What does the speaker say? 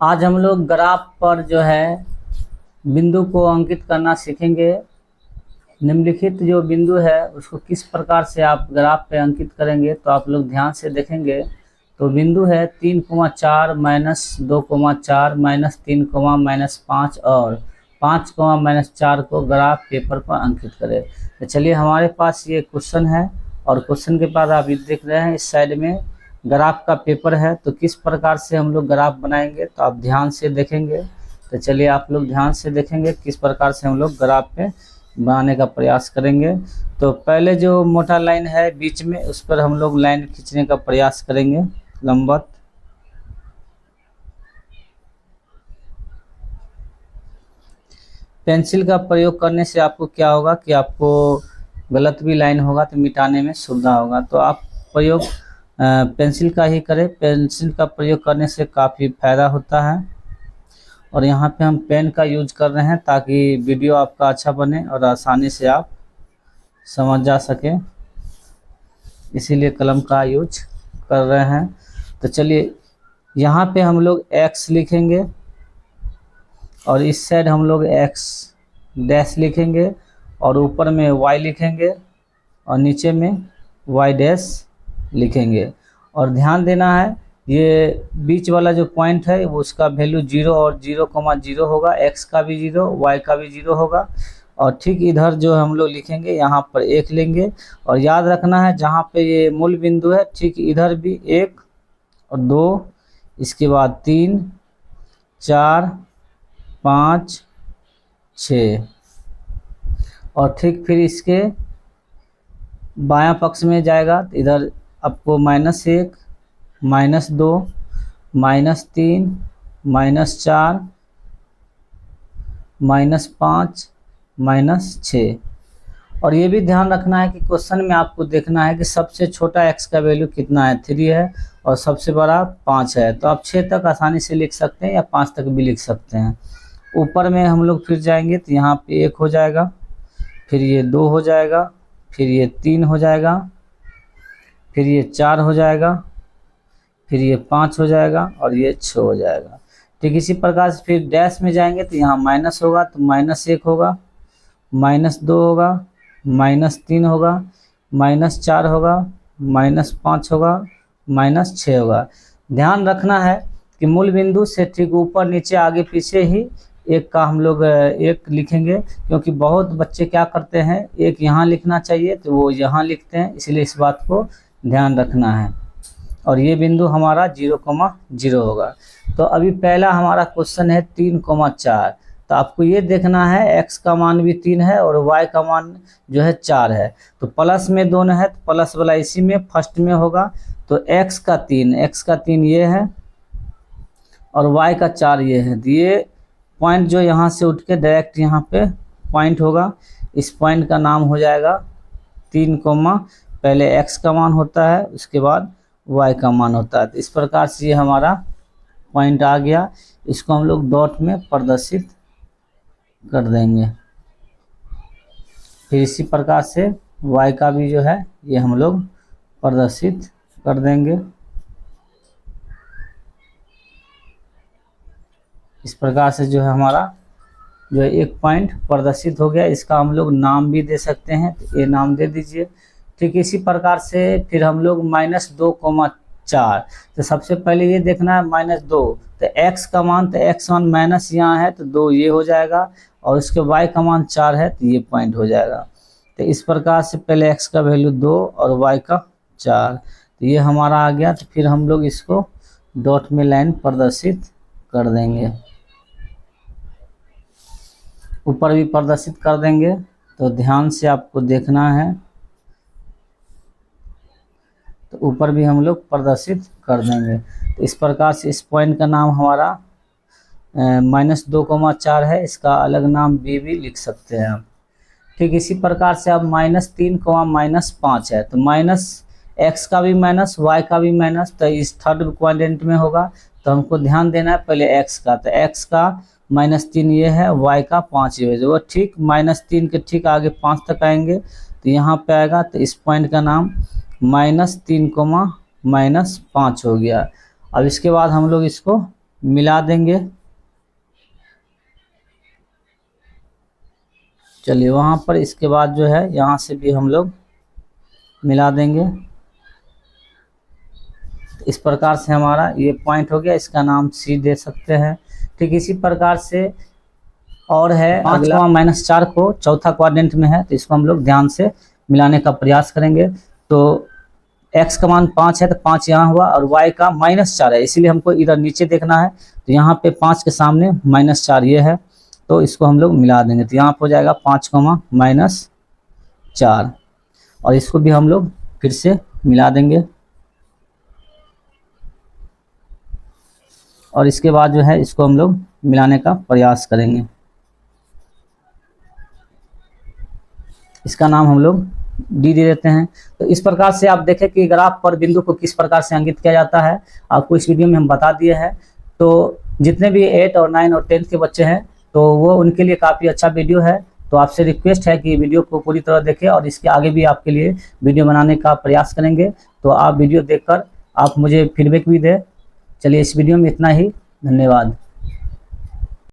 आज हम लोग ग्राफ पर जो है बिंदु को अंकित करना सीखेंगे। निम्नलिखित जो बिंदु है उसको किस प्रकार से आप ग्राफ पे अंकित करेंगे, तो आप लोग ध्यान से देखेंगे। तो बिंदु है 3,4 -2,4 -3, -5 और 5, -4 को ग्राफ पेपर पर अंकित करें। तो चलिए, हमारे पास ये क्वेश्चन है और क्वेश्चन के बाद आप देख रहे हैं इस साइड में ग्राफ का पेपर है। तो किस प्रकार से हम लोग ग्राफ बनाएंगे, तो आप ध्यान से देखेंगे। तो चलिए, आप लोग ध्यान से देखेंगे किस प्रकार से हम लोग ग्राफ पे बनाने का प्रयास करेंगे। तो पहले जो मोटा लाइन है बीच में, उस पर हम लोग लाइन खींचने का प्रयास करेंगे लंबवत। पेंसिल का प्रयोग करने से आपको क्या होगा कि आपको गलत भी लाइन होगा तो मिटाने में सुविधा होगा। तो आप प्रयोग पेंसिल का ही करें। पेंसिल का प्रयोग करने से काफ़ी फायदा होता है। और यहाँ पे हम पेन का यूज कर रहे हैं ताकि वीडियो आपका अच्छा बने और आसानी से आप समझ जा सके, इसीलिए कलम का यूज कर रहे हैं। तो चलिए, यहाँ पे हम लोग x लिखेंगे और इस साइड हम लोग x डैश लिखेंगे और ऊपर में y लिखेंगे और नीचे में y डैश लिखेंगे। और ध्यान देना है, ये बीच वाला जो पॉइंट है वो उसका वैल्यू 0 और 0,0 होगा। x का भी 0, y का भी 0 होगा। और ठीक इधर जो हम लोग लिखेंगे यहाँ पर 1 लेंगे। और याद रखना है, जहाँ पे ये मूल बिंदु है ठीक इधर भी 1 और 2, इसके बाद 3, 4, 5, 6 और ठीक फिर इसके बायां पक्ष में जाएगा तो इधर आपको -1, -2, -3, -4, -5, -6। और ये भी ध्यान रखना है कि क्वेश्चन में आपको देखना है कि सबसे छोटा x का वैल्यू कितना है, 3 है, और सबसे बड़ा 5 है। तो आप 6 तक आसानी से लिख सकते हैं या 5 तक भी लिख सकते हैं। ऊपर में हम लोग फिर जाएंगे तो यहाँ पे 1 हो जाएगा, फिर ये 2 हो जाएगा, फिर ये 3 हो जाएगा, फिर ये 4 हो जाएगा, फिर ये 5 हो जाएगा और ये 6 हो जाएगा। ठीक इसी प्रकार से फिर डैश में जाएंगे तो यहाँ माइनस होगा तो -1 होगा, -2 होगा, -3 होगा, -4 होगा, -5 होगा, -6 होगा। ध्यान रखना है कि मूल बिंदु से ठीक ऊपर नीचे आगे पीछे ही एक का हम लोग 1 लिखेंगे, क्योंकि बहुत बच्चे क्या करते हैं, 1 यहाँ लिखना चाहिए तो वो यहाँ लिखते हैं, इसलिए इस बात को ध्यान रखना है। और ये बिंदु हमारा 0,0 होगा। तो अभी पहला हमारा क्वेश्चन है 3,4। तो आपको ये देखना है x का मान भी 3 है और y का मान जो है 4 है। तो प्लस में दोनों है तो प्लस वाला इसी में फर्स्ट में होगा। तो x का 3 ये है और y का 4 ये है। तो ये पॉइंट जो यहाँ से उठ के डायरेक्ट यहाँ पे पॉइंट होगा, इस पॉइंट का नाम हो जाएगा 3, पहले x का मान होता है उसके बाद y का मान होता है। तो इस प्रकार से ये हमारा पॉइंट आ गया। इसको हम लोग डॉट में प्रदर्शित कर देंगे। फिर इसी प्रकार से y का भी जो है ये हम लोग प्रदर्शित कर देंगे। इस प्रकार से जो है हमारा जो है एक पॉइंट प्रदर्शित हो गया। इसका हम लोग नाम भी दे सकते हैं, तो ये नाम दे दीजिए। ठीक इसी प्रकार से फिर हम लोग -2,4। तो सबसे पहले ये देखना है -2, तो x का मान, तो x मान माइनस यहाँ है तो 2 ये हो जाएगा और उसके y का मान 4 है तो ये पॉइंट हो जाएगा। तो इस प्रकार से पहले x का वैल्यू 2 और y का 4, तो ये हमारा आ गया। तो फिर हम लोग इसको डॉट में लाइन प्रदर्शित कर देंगे, ऊपर भी प्रदर्शित कर देंगे। तो ध्यान से आपको देखना है, तो ऊपर भी हम लोग प्रदर्शित कर देंगे। तो इस प्रकार से इस पॉइंट का नाम हमारा -2,4 है, इसका अलग नाम b भी लिख सकते हैं आप। ठीक इसी प्रकार से अब -3, -5 है, तो x का भी माइनस, y का भी माइनस, तो इस थर्ड क्वाड्रेंट में होगा। तो हमको ध्यान देना है पहले x का, तो x का -3 ये है, y का 5 ये है। वो ठीक -3 के ठीक आगे 5 तक आएंगे तो यहाँ पे आएगा। तो इस पॉइंट का नाम -3, -5 हो गया। अब इसके बाद हम लोग इसको मिला देंगे। चलिए वहाँ पर, इसके बाद जो है यहाँ से भी हम लोग मिला देंगे। इस प्रकार से हमारा ये पॉइंट हो गया, इसका नाम सी दे सकते हैं। ठीक इसी प्रकार से और है 5,-4 को चौथा क्वाड्रेंट में है, तो इसको हम लोग ध्यान से मिलाने का प्रयास करेंगे। तो x का मान 5 है तो 5 यहाँ हुआ, और y का -4 है, इसीलिए हमको इधर नीचे देखना है। तो यहाँ पे 5 के सामने -4 ये है, तो इसको हम लोग मिला देंगे। तो यहाँ पर हो जाएगा 5,-4, और इसको भी हम लोग फिर से मिला देंगे। और इसके बाद जो है इसको हम लोग मिलाने का प्रयास करेंगे। इसका नाम हम लोग डी दे देते हैं। तो इस प्रकार से आप देखें कि ग्राफ पर बिंदु को किस प्रकार से अंकित किया जाता है, आपको इस वीडियो में हम बता दिए हैं। तो जितने भी 8 और 9 और 10 के बच्चे हैं, तो वो उनके लिए काफ़ी अच्छा वीडियो है। तो आपसे रिक्वेस्ट है कि वीडियो को पूरी तरह देखें, और इसके आगे भी आपके लिए वीडियो बनाने का प्रयास करेंगे। तो आप वीडियो देखकर आप मुझे फीडबैक भी दें। चलिए इस वीडियो में इतना ही, धन्यवाद।